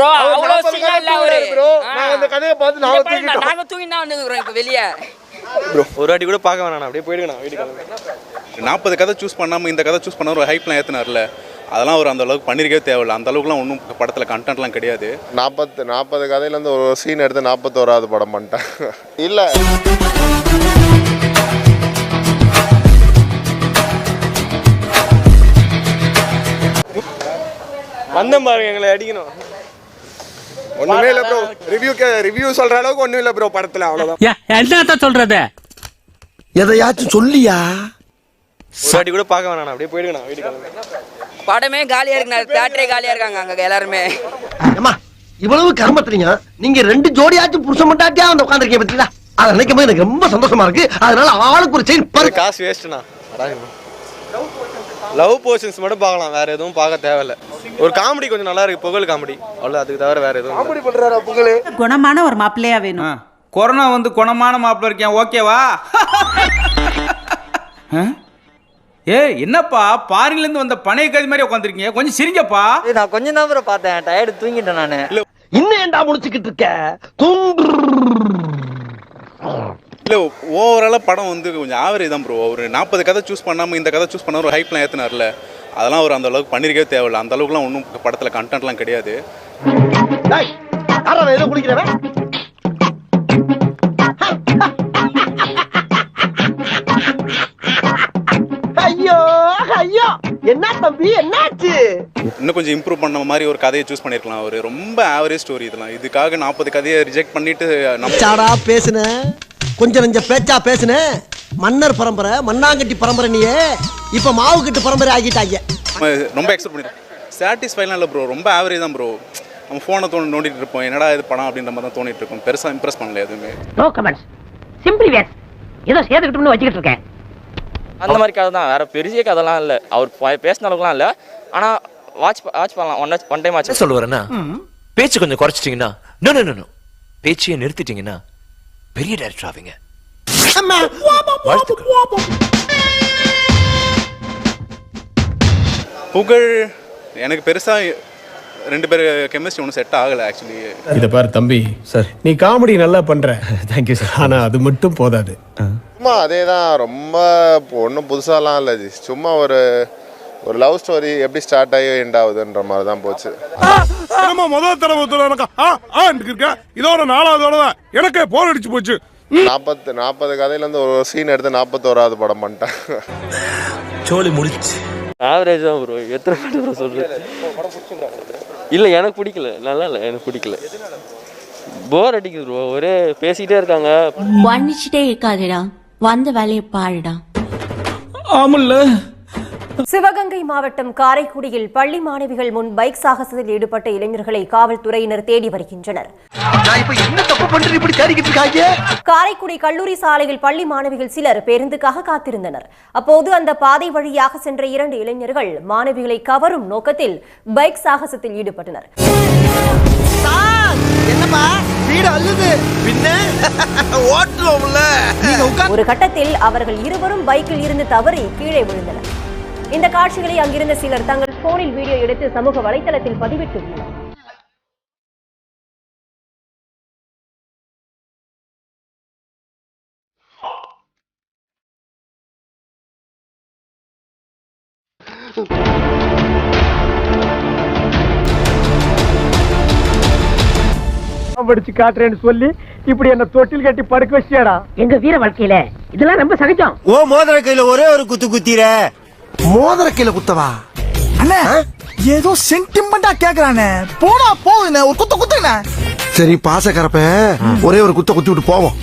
Bro அவ்வளோ சீனா இல்ல அவரு ப்ரோ. நான் அந்த கதையை பார்த்து நாங்க தூங்கினா வந்துக்கிறோம் இப்ப வெளியே. ப்ரோ ஒரு வாட்டி கூட பார்க்க வேணாம், அப்படியே போயிடுங்க வீட்டுக்கு. 40 கதை சூஸ் பண்ணாமல் இந்த கதை சூஸ் பண்ண ஒரு ஹைப்லாம் ஏற்றினார்ல, அதெல்லாம் ஒரு அந்த அளவுக்கு பண்ணியிருக்கவே தேவையில்லை. அந்த அளவுக்குலாம் ஒன்றும் படத்தில் கண்டென்ட்லாம் கிடையாது. 40 கதையிலேருந்து ஒரு சீன் எடுத்து 41வது படம் பண்ணிட்டேன். இல்லை வந்தேன் பாருங்க, எங்களை அடிக்கணும். ஒன்றுமே இல்லை ப்ரோ. ரிவ்யூ சொல்கிற அளவுக்கு ஒன்றும் இல்லை ப்ரோ படத்தில், அவ்வளோதான். என்னத்த சொல்றது? எதையாச்சும் சொல்லியா? ஒரு வாட்டி கூட பார்க்க வேணாம், அப்படியே போயிடுங்க வீட்டுக்கு. படமே காலியா இருக்கு, தியேட்டரே காலியா இருக்காங்க அங்க எல்லாருமே. அம்மா இவ்வளவு கர்மத்துறீங்க, நீங்க 2 ஜோடியாச்சும் புருஷன் மட்டாட்டியா வந்து உட்காந்துருக்கீங்க பத்தியா? அதை நினைக்கும் போது எனக்கு ரொம்ப சந்தோஷமா இருக்கு. அதனால ஆளுக்கு ஒரு செயின் அது காசு வேஸ்ட்ண்ணா. லவ் போர்ஷன்ஸ் மட்டும் பார்க்கலாம், வேற எதுவும் பார்க்க தேவையில்ல. ஒரு காமெடி கொஞ்சம் நல்லா இருக்கு, புகழ் காமெடி, அவ்வளோ. அதுக்கு தவிர வேற எதுவும் காமெடி பண்றாரா புகழ்? குணமான ஒரு மாப்பிள்ளையா வேணும். கொரோனா வந்து குணமான மாப்பிள்ள இருக்கேன், ஓகேவா? என்னப்பா பாரின்ல இருந்து வந்த பனைய கறி மாதிரி உட்காந்துருக்கீங்க, கொஞ்சம் சிரிங்கப்பா. நான் கொஞ்சம் தான் ப்ரோ பார்த்தேன், டயர்டு தூங்கிட்டேன் நானு. இன்னும் ஏன்டா முடிச்சுக்கிட்டு இருக்க? இல்லை ஓவராலாக படம் வந்து கொஞ்சம் ஆவரேஜ் தான் ப்ரோ. ஒரு 40 கதை சூஸ் பண்ணாமல் இந்த கதை சூஸ் பண்ண ஒரு ஹைப்லாம் ஏற்றினார்ல, அதெல்லாம் ஒரு அந்த அளவுக்கு பண்ணியிருக்கவே தேவையில்லை. அந்த அளவுக்குலாம் ஒன்றும் படத்தில் கண்டென்ட்லாம் கிடையாது. ஏதோ குளிக்கிறவன் ஐயோ ஐயோ, என்ன தம்பி என்னாச்சு? இன்னும் கொஞ்சம் இம்ப்ரூவ் பண்ண மாதிரி ஒரு கதையை சூஸ் பண்ணியிருக்கலாம். அவர் ரொம்ப ஆவரேஜ் ஸ்டோரி இதெல்லாம். இதுக்காக 40 கதையை ரிஜெக்ட் பண்ணிட்டு சாடா பேசுன, கொஞ்சம் நெஞ்ச பேச்சா பேசுன. மன்னர் பரம்பரை, மண்ணாங்கட்டி பரம்பரை, நீயே இப்ப மாவு கட்டு பரம்பரை ஆகிட்டாங்க. ரொம்ப எக்ஸ்பெக்ட் பண்ணிருக்கோம். சாட்டிஸ்ஃபைலாம் இல்லை ப்ரோ, ரொம்ப ஆவரேஜ் தான் ப்ரோ. நம்ம ஃபோனை நோண்டிட்டு இருப்போம், என்னடா இது படம் அப்படின்ற மாதிரி தான் தோண்டிட்டு இருக்கோம். பெருசாக இம்ப்ரெஸ் பண்ணல எதுவுமே. No comments, simply waste. ஏதோ சேர்த்துக்கிட்டோம்னு வச்சுக்கிட்டு இருக்கேன். அந்த மாதிரி கதை தான், வேற பெரிய கதைலாம் இல்லை. அவர் பேசின அளவுக்குலாம் இல்லை, ஆனால் வாட்ச் பண்ணலாம். ஒன் டைம் வாட்ச் சொல்லுவாருன்னா, பேச்சு கொஞ்சம் குறைச்சிட்டிங்கன்னா, நோ பேச்சையே நிறுத்திட்டீங்கன்னா பெரிய டைரக்டர் ஆவீங்க. புகழ் எனக்கு பெருசாக 2 பேர் கெமிஸ்ட்ரி ஒன்றும் செட் ஆகலை ஆக்சுவலி. இதை பாரு தம்பி சார், நீ காமெடி நல்லா பண்ற. Thank you sir. ஆனால் அது மட்டும் போதாது. சும்மா அதே தான், ரொம்ப ஒன்றும் புதுசாலாம் இல்லை ஜி. சும்மா ஒரு லவ் ஸ்டோரி எப்படி ஸ்டார்ட் ஆகி எண்ட் ஆகுதுன்ற மாதிரி தான் போச்சு. முதல் தடவை இதோட 4வது தான் எனக்கே போர் அடிச்சு போச்சு. 40 கதையிலேருந்து ஒரு சீன் எடுத்து 41வது படம் பண்ணிட்டேன். சோலி முடிச்சு. ஆவரேஜ் தான் ப்ரோ. எத்தனை பேர் ப்ரோ சொல்றது? இல்லை எனக்கு பிடிக்கல, நல்லா இல்லை, எனக்கு பிடிக்கல. போர் அடிக்குது ப்ரோ, ஒரே பேசிக்கிட்டே இருக்காங்க. வண்டிச்சுட்டே இருக்காதடா, வந்த வேலையை பாருடா. ஆமல்ல. சிவகங்கை மாவட்டம் காரைக்குடியில் பள்ளி மாணவிகள் முன் பைக் சாகசத்தில் ஈடுபட்ட இளைஞர்களை காவல்துறையினர் தேடி வருகின்றனர். காரைக்குடி கல்லூரி சாலையில் பள்ளி மாணவிகள் சிலர் பேருந்துக்காக காத்திருந்தனர். அப்போது அந்த பாதை வழியாக சென்ற 2 இளைஞர்கள் மாணவிகளை கவரும் நோக்கத்தில் பைக் சாகசத்தில் ஈடுபட்டனர். ஒரு கட்டத்தில் அவர்கள் இருவரும் பைக்கில் இருந்து தவறி கீழே விழுந்தனர். இந்த காட்சிகளை அங்கிருந்த சிலர் தங்கள் போனில் வீடியோ எடுத்து சமூக வலைதளத்தில் பதிவிட்டுள்ளனர். படிச்சு காட்டுறேன்னு சொல்லி இப்படி என்ன தொட்டில் கட்டி படுக்க வச்சியாடா. எங்க வீர வாழ்க்கையில இதெல்லாம் ரொம்ப சகஜம். ஓ மோதிர கையில ஒரே ஒரு குத்து குத்திர. மோதிர கையில குத்தவா? அண்ணா ஏதோ சென்டிமெண்டா கேக்குறானே, போடா போகுதுண்ணே, ஒரு குத்த குத்துங்கண்ணே. சரி பாச கரப்ப ஒரே ஒரு குத்த குத்தி விட்டு போவோம்.